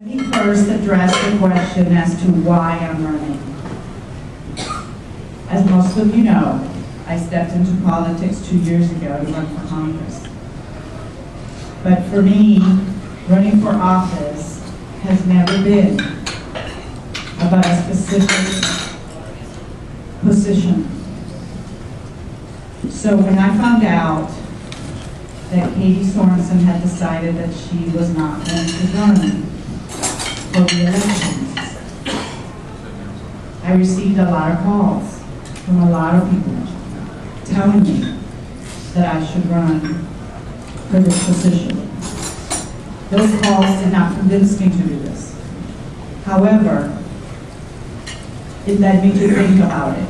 Let me first address the question as to why I'm running. As most of you know, I stepped into politics 2 years ago to run for Congress. But for me, running for office has never been about a specific position. So when I found out that Katie Sorensen had decided that she was not going to run for the elections, I received a lot of calls from a lot of people telling me that I should run for this position. Those calls did not convince me to do this. However, it led me to think about it.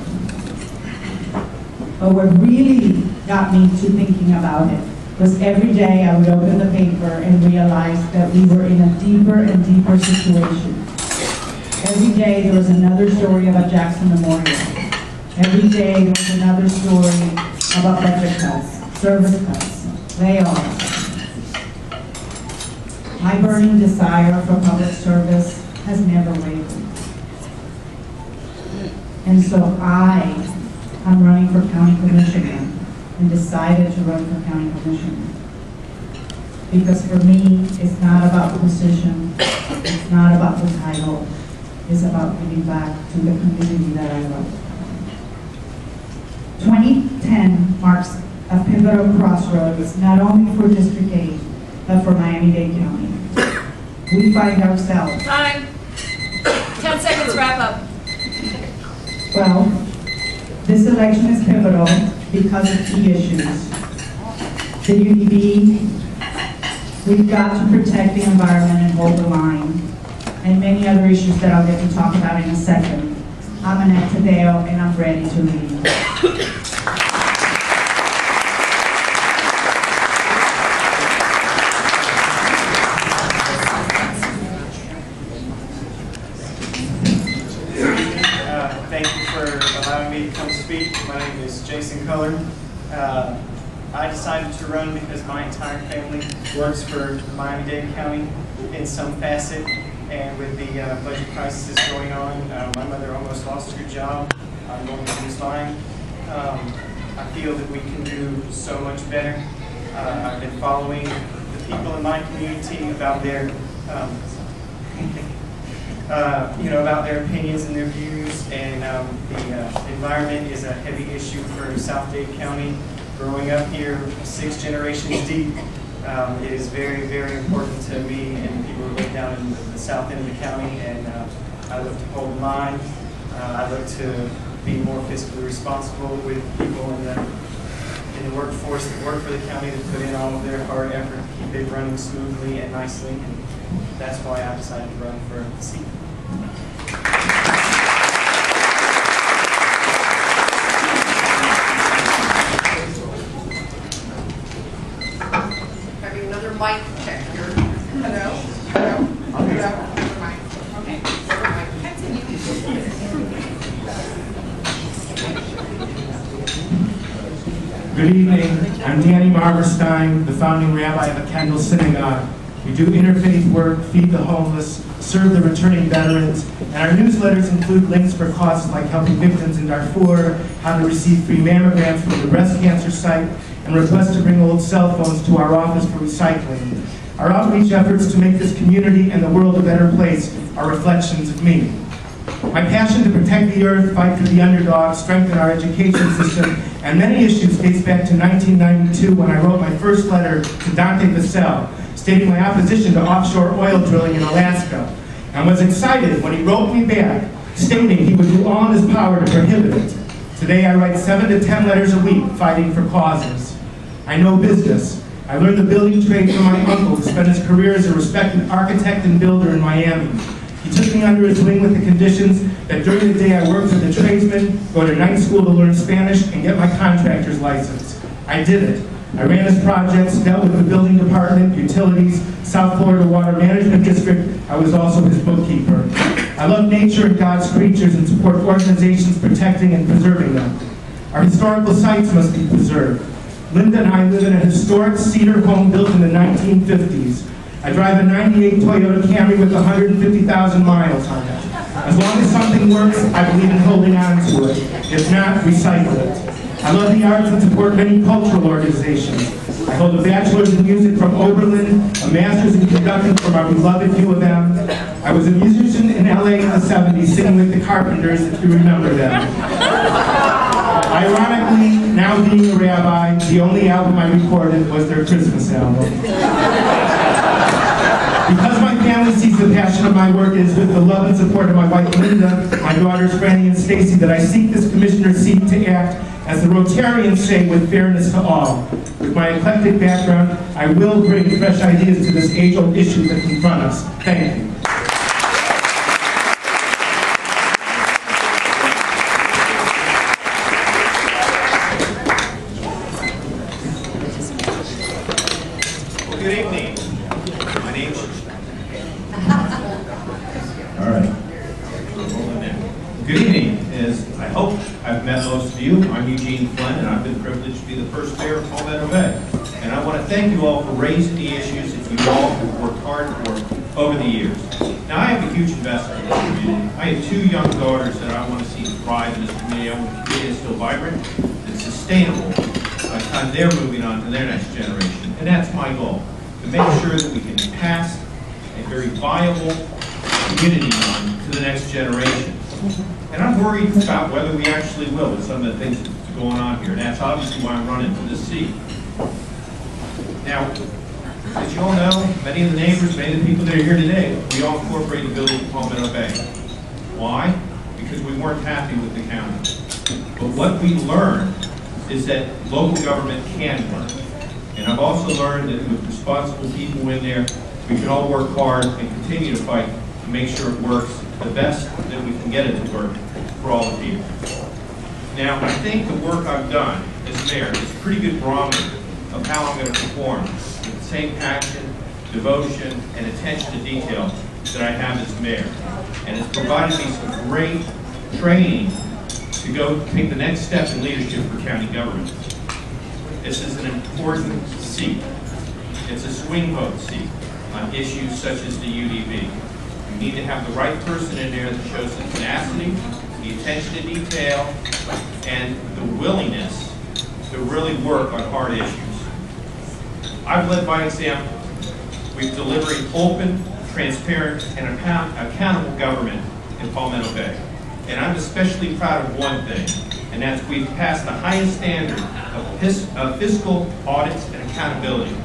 But what really got me to thinking about it was every day I would open the paper and realize that we were in a deeper and deeper situation. Every day there was another story about Jackson Memorial. Every day there was another story about budget cuts, service cuts, layoffs. My burning desire for public service has never wavered. And so I'm running for county commissioner and decided to run for county commissioner. Because for me, it's not about the position, it's not about the title, it's about giving back to the community that I love. 2010 marks a pivotal crossroads, not only for District 8, but for Miami-Dade County. We find ourselves... Time. 10 seconds, wrap up. Well, this election is pivotal because of key issues. The UEB, we've got to protect the environment and hold the line, and many other issues that I'll get to talk about in a second. I'm Annette Tadeo, and I'm ready to lead. Thank you for allowing me to come speak. My name is Jason Culler. I decided to run because my entire family works for Miami-Dade County in some facet, and with the budget crisis going on, my mother almost lost her job. I'm going to lose mine. I feel that we can do so much better. I've been following the people in my community about their about their opinions and their views, and the environment is a heavy issue for South Dade County. Growing up here 6 generations deep, it is very, very important to me and people who live down in the south end of the county, and I look to hold mine. I look to be more fiscally responsible with people in the workforce that work for the county, that put in all of their hard effort to keep it running smoothly and nicely, and that's why I decided to run for the seat. Having another mic check here. Hello? Hello? Hello? Okay. Good evening. I'm Danny Marmerstein, the founding rabbi of the Kendall Synagogue. We do interfaith work, feed the homeless, serve the returning veterans, and our newsletters include links for causes like helping victims in Darfur, how to receive free mammograms from the breast cancer site, and requests to bring old cell phones to our office for recycling. Our outreach efforts to make this community and the world a better place are reflections of me. My passion to protect the earth, fight for the underdog, strengthen our education system, and many issues dates back to 1992 when I wrote my first letter to Dante Vassell, stating my opposition to offshore oil drilling in Alaska, and was excited when he wrote me back, stating he would do all in his power to prohibit it. Today I write 7 to 10 letters a week fighting for causes. I know business. I learned the building trade from my uncle, who spent his career as a respected architect and builder in Miami. He took me under his wing with the conditions that during the day I worked with a tradesman, go to night school to learn Spanish, and get my contractor's license. I did it. I ran his projects, dealt with the building department, utilities, South Florida Water Management District. I was also his bookkeeper. I love nature and God's creatures and support organizations protecting and preserving them. Our historical sites must be preserved. Linda and I live in a historic cedar home built in the 1950s. I drive a 98 Toyota Camry with 150,000 miles on it. As long as something works, I believe in holding on to it. If not, recycle it. I love the arts and support many cultural organizations. I hold a bachelor's in music from Oberlin, a master's in conducting from our beloved U of M. I was a musician in LA in the 70s, singing with the Carpenters, if you remember them. Ironically, now being a rabbi, the only album I recorded was their Christmas album. Because my family sees the passion of my work is with the love and support of my wife Linda, my daughters Franny and Stacy, that I seek this commissioner's seat to act, as the Rotarians say, with fairness to all. With my eclectic background, I will bring fresh ideas to this age-old issue that confront us. Thank you. Good evening. My name's... All right. Good evening. I hope I've met most of you. I'm Eugene Flynn, and I've been privileged to be the first mayor of Palmetto Bay. And I want to thank you all for raising the issues that you all have worked hard for over the years. Now, I have a huge investment in this community. I have 2 young daughters that I want to see thrive in this community. I want the community is still vibrant and sustainable by the time they're moving on to their next generation. And that's my goal, to make sure that we can pass a very viable community on to the next generation. And I'm worried about whether we actually will with some of the things that's going on here. And that's obviously why I'm running for this seat. Now, as you all know, many of the neighbors, many of the people that are here today, we all incorporated the village of Palmetto Bay. Why? Because we weren't happy with the county. But what we learned is that local government can work. And I've also learned that with responsible people in there, we can all work hard and continue to fight to make sure it works the best that we can get it to work for all the people. Now, I think the work I've done as mayor is a pretty good barometer of how I'm going to perform with the same passion, devotion, and attention to detail that I have as mayor. And it's provided me some great training to go take the next step in leadership for county government. This is an important seat. It's a swing vote seat on issues such as the UDB. You need to have the right person in there that shows the tenacity, the attention to detail, and the willingness to really work on hard issues. I've led by example. We've delivered open, transparent, and accountable government in Palmetto Bay. And I'm especially proud of one thing, and that's we've passed the highest standard of fiscal audits and accountability.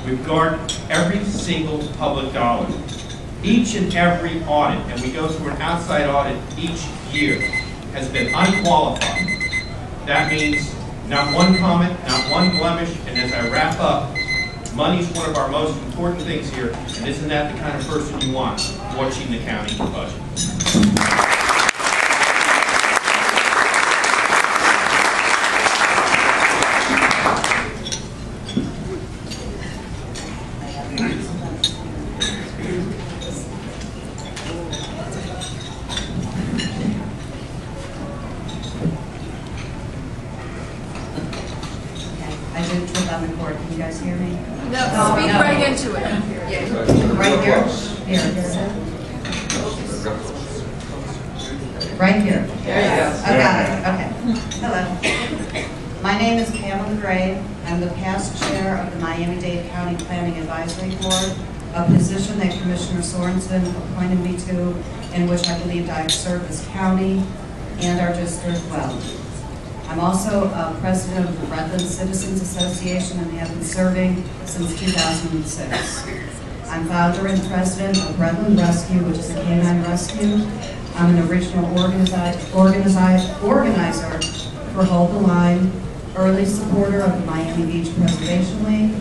We've guarded every single public dollar. Each and every audit, and we go through an outside audit each year, has been unqualified. That means not one comment, not one blemish, and as I wrap up, money's one of our most important things here, and isn't that the kind of person you want watching the county budget? I did trip on the cord. Can you guys hear me? No, speak right into it. Yeah. Right here? Here. Right here? Yes. I got it. Okay. Hello. My name is Pamela Gray. I'm the past chair of the Miami-Dade County Planning Advisory Board, a position that Commissioner Sorensen appointed me to, in which I believed I served this county and our district well. I'm also president of the Redland Citizens Association and have been serving since 2006. I'm founder and president of Redland Rescue, which is a canine rescue. I'm an original organizer for Hold the Line, early supporter of the Miami Beach Preservation League,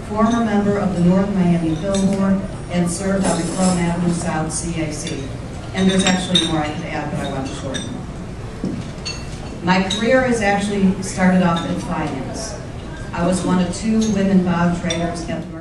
former member of the North Miami Film Board, and served on the Clone Avenue South CAC. And there's actually more I could add, but I want to shorten. My career has actually started off in finance. I was one of 2 women bond traders at the